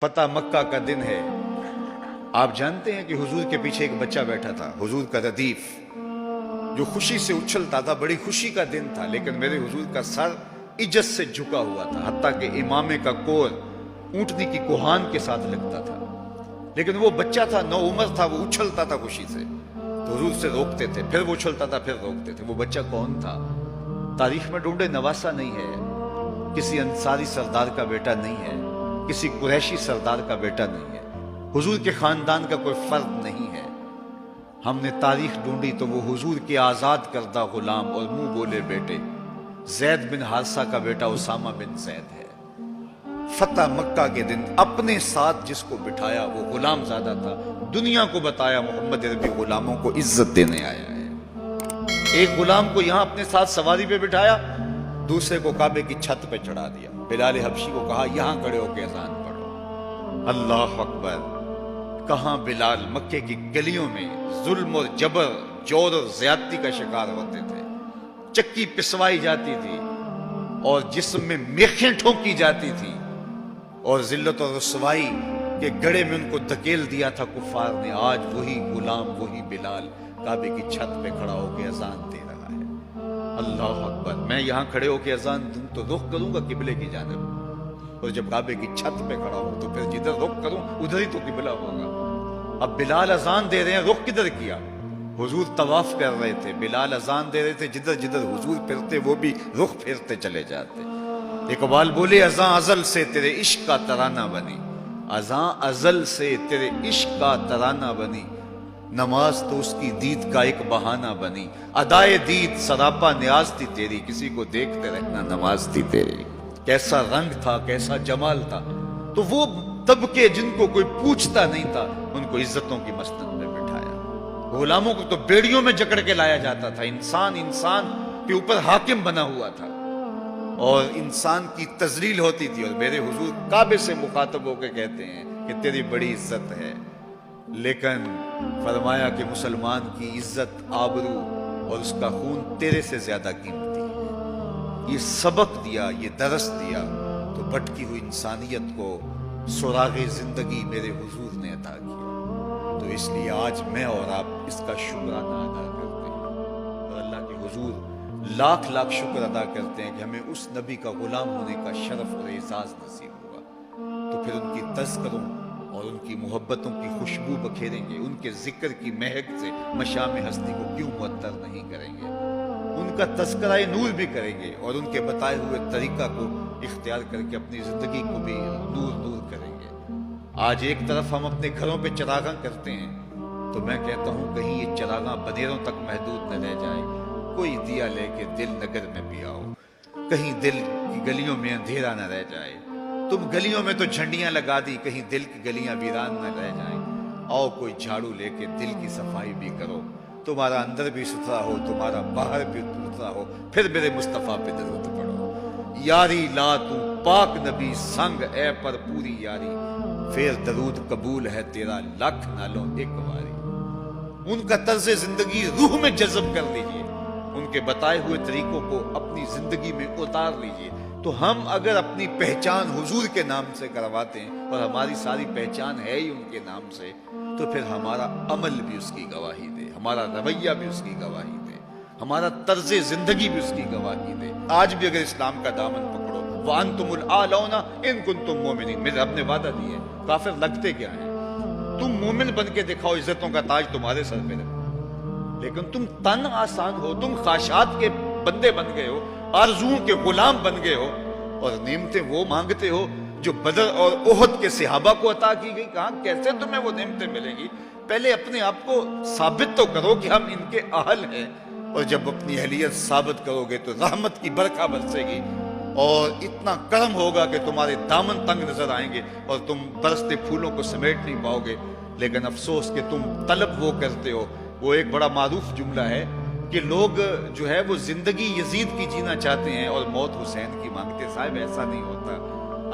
فتح مکہ کا دن ہے۔ آپ جانتے ہیں کہ حضور کے پیچھے ایک بچہ بیٹھا تھا، حضور کا ردیف، جو خوشی سے اچھلتا تھا۔ بڑی خوشی کا دن تھا، لیکن میرے حضور کا سر عجز سے جھکا ہوا تھا، حتیٰ کہ امامے کا کور اونٹنی کی کوہان کے ساتھ لگتا تھا۔ لیکن وہ بچہ تھا، نو عمر تھا، وہ اچھلتا تھا خوشی سے، تو حضور سے روکتے تھے، پھر وہ اچھلتا تھا، پھر روکتے تھے۔ وہ بچہ کون تھا؟ تاریخ میں ڈھونڈے، نواسا نہیں ہے، کسی انصاری سردار کا بیٹا نہیں ہے، کسی قریشی سردار کا بیٹا نہیں ہے، حضور کے خاندان کا کوئی فرد نہیں ہے۔ ہم نے تاریخ ڈھونڈی تو وہ حضور کے آزاد کردہ غلام اور منہ بولے بیٹے زید بن حارثہ کا بیٹا اسامہ بن زید ہے۔ فتح مکہ کے دن اپنے ساتھ جس کو بٹھایا وہ غلام زادہ تھا، دنیا کو بتایا محمد عربی غلاموں کو عزت دینے آیا ہے۔ ایک غلام کو یہاں اپنے ساتھ سواری پہ بٹھایا، دوسرے کو کعبے کی چھت پہ چڑھا دیا۔ بلال حبشی کو کہا یہاں کھڑے ہو کے اذان پڑھو۔ اللہ اکبر! کہاں بلال مکے کی گلیوں میں ظلم اور جبر، جور اور زیادتی کا شکار ہوتے تھے، چکی پسوائی جاتی تھی اور جسم میں میخیں ٹھونکی جاتی تھی، اور ذلت اور رسوائی کے گڑھے میں ان کو دھکیل دیا تھا کفار نے۔ آج وہی غلام، وہی بلال کعبے کی چھت پہ کھڑا ہو کے اذان دے رہا ہے۔ اللہ اکبر! میں یہاں کھڑے ہو کے اذان دوں تو رخ کروں گا قبلے کی جانب، اور جب کعبے کی چھت پہ کھڑا ہوں تو پھر جدھر رخ کروں ادھر ہی تو قبلہ ہوگا۔ اب بلال اذان دے رہے ہیں، رخ کدھر کیا؟ حضور طواف کر رہے تھے، بلال اذان دے رہے تھے، جدھر جدھر حضور پھرتے وہ بھی رخ پھرتے چلے جاتے۔ اقبال بولے اذان ازل سے تیرے عشق کا ترانہ بنی، اذان ازل سے تیرے عشق کا ترانہ بنی، نماز تو اس کی دید کا ایک بہانہ بنی، ادائے دید سراپا نیاز تھی تیری، کسی کو دیکھتے رہنا نماز تھی تیری۔ کیسا رنگ تھا، کیسا جمال تھا! تو وہ طبقے جن کو کوئی پوچھتا نہیں تھا، ان کو عزتوں کی مسند میں بٹھایا۔ غلاموں کو تو بیڑیوں میں جکڑ کے لایا جاتا تھا۔ انسان کے اوپر حاکم بنا ہوا تھا اور انسان کی تذلیل ہوتی تھی، اور میرے حضور کعبے سے مخاطب ہو کے کہتے ہیں کہ تیری بڑی عزت ہے، لیکن فرمایا کہ مسلمان کی عزت، آبرو اور اس کا خون تیرے سے زیادہ قیمتی ہے۔ یہ سبق دیا، یہ درس دیا تو بھٹکی ہوئی انسانیت کو سراغ زندگی میرے حضور نے عطا کیا۔ تو اس لیے آج میں اور آپ اس کا شکرانہ ادا کرتے ہیں، اور اللہ کے حضور لاکھ لاکھ شکر ادا کرتے ہیں کہ ہمیں اس نبی کا غلام ہونے کا شرف اور اعزاز نصیب ہوا۔ تو پھر ان کی تذکروں اور ان کی محبتوں کی خوشبو بکھیریں گے، ان کے ذکر کی مہک سے مشام ہستی کو کیوں معطر نہیں کریں گے، ان کا تذکرہ نور بھی کریں گے، اور ان کے بتائے ہوئے طریقہ کو اختیار کر کے اپنی زندگی کو بھی نور نور کریں گے۔ آج ایک طرف ہم اپنے گھروں پہ چراغاں کرتے ہیں، تو میں کہتا ہوں کہیں یہ چراغاں بنیروں تک محدود نہ رہ جائے۔ کوئی دیا لے کے دل نگر میں بھی آؤ، کہیں دل کی گلیوں میں اندھیرا نہ رہ جائے۔ تم گلیوں میں تو جھنڈیاں لگا دی، کہیں دل کی گلیاں ویران نہ رہ جائیں۔ آؤ کوئی جھاڑو لے کے دل کی صفائی بھی کرو، تمہارا اندر بھی ستھرا ہو، تمہارا باہر بھی ستھرا ہو، پھر میرے مصطفیٰ پہ درود پڑھو۔ یاری لا تو پاک نبی سنگ اے پر پوری یاری، پھر درود قبول ہے تیرا لاکھ نالوں ایک واری۔ ان کا طرز زندگی روح میں جذب کر لیجئے، ان کے بتائے ہوئے طریقوں کو اپنی زندگی میں اتار لیجئے۔ تو ہم اگر اپنی پہچان حضور کے نام سے کرواتے ہیں، اور ہماری ساری پہچان ہے ہی ان کے نام سے، تو پھر ہمارا عمل بھی اس کی گواہی دے، ہمارا رویہ بھی اس کی گواہی دے، ہمارا طرز زندگی بھی اس کی گواہی دے۔ آج بھی اگر اسلام کا دامن پکڑو، وَأَنْتُمُ الْأَعْلَوْنَ إِن كُنتُم مُؤْمِنِينَ، میرے رب نے وعدہ دیا ہے۔ کافر لگتے کیا ہیں؟ تم مومن بن کے دکھاؤ، عزتوں کا تاج تمہارے سر پہ رکھو، لیکن تم تن آسان ہو، تم خواہشات کے بندے بن گئے ہو، آرزوؤں کے غلام بن گئے ہو، اور نعمتیں وہ مانگتے ہو جو بدر اور احد کے صحابہ کو عطا کی گئی۔ کہاں کیسے تمہیں وہ نعمتیں ملیں گی؟ پہلے اپنے آپ کو ثابت تو کرو کہ ہم ان کے اہل ہیں، اور جب اپنی اہلیت ثابت کرو گے تو رحمت کی برکھا برسے گی، اور اتنا کرم ہوگا کہ تمہارے دامن تنگ نظر آئیں گے اور تم برستے پھولوں کو سمیٹ نہیں پاؤ گے۔ لیکن افسوس کہ تم طلب وہ کرتے ہو۔ وہ ایک بڑا معروف جملہ ہے کہ لوگ جو ہے وہ زندگی یزید کی جینا چاہتے ہیں اور موت حسین کی مانگتے۔ صاحب ایسا نہیں ہوتا۔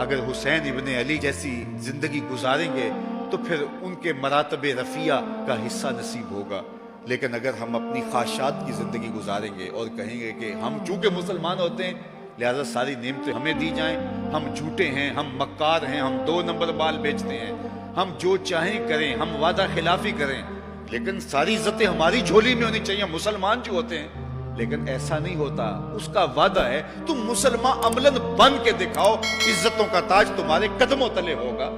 اگر حسین ابن علی جیسی زندگی گزاریں گے تو پھر ان کے مراتب رفیع کا حصہ نصیب ہوگا، لیکن اگر ہم اپنی خواہشات کی زندگی گزاریں گے اور کہیں گے کہ ہم چونکہ مسلمان ہوتے ہیں لہذا ساری نعمتیں ہمیں دی جائیں، ہم جھوٹے ہیں، ہم مکار ہیں، ہم 2 نمبر بال بیچتے ہیں، ہم جو چاہیں کریں، ہم وعدہ خلافی کریں، لیکن ساری عزتیں ہماری جھولی میں ہونی چاہیے، مسلمان جو ہوتے ہیں۔ لیکن ایسا نہیں ہوتا، اس کا وعدہ ہے تم مسلمان عملاً بن کے دکھاؤ، عزتوں کا تاج تمہارے قدموں تلے ہوگا۔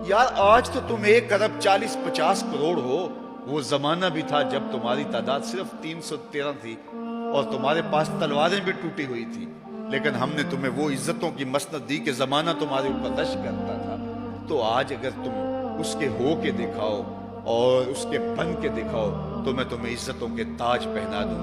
یار آج تو تم 1 ارب 40-50 کروڑ ہو، وہ زمانہ بھی تھا جب تمہاری تعداد صرف 313 تھی اور تمہارے پاس تلواریں بھی ٹوٹی ہوئی تھی، لیکن ہم نے تمہیں وہ عزتوں کی مسند دی کہ زمانہ تمہارے اوپر رش کرتا تھا۔ تو آج اگر تم اس کے ہو کے دکھاؤ اور اس کے بن کے دکھاؤ تو میں تمہیں عزتوں کے تاج پہنا دوں۔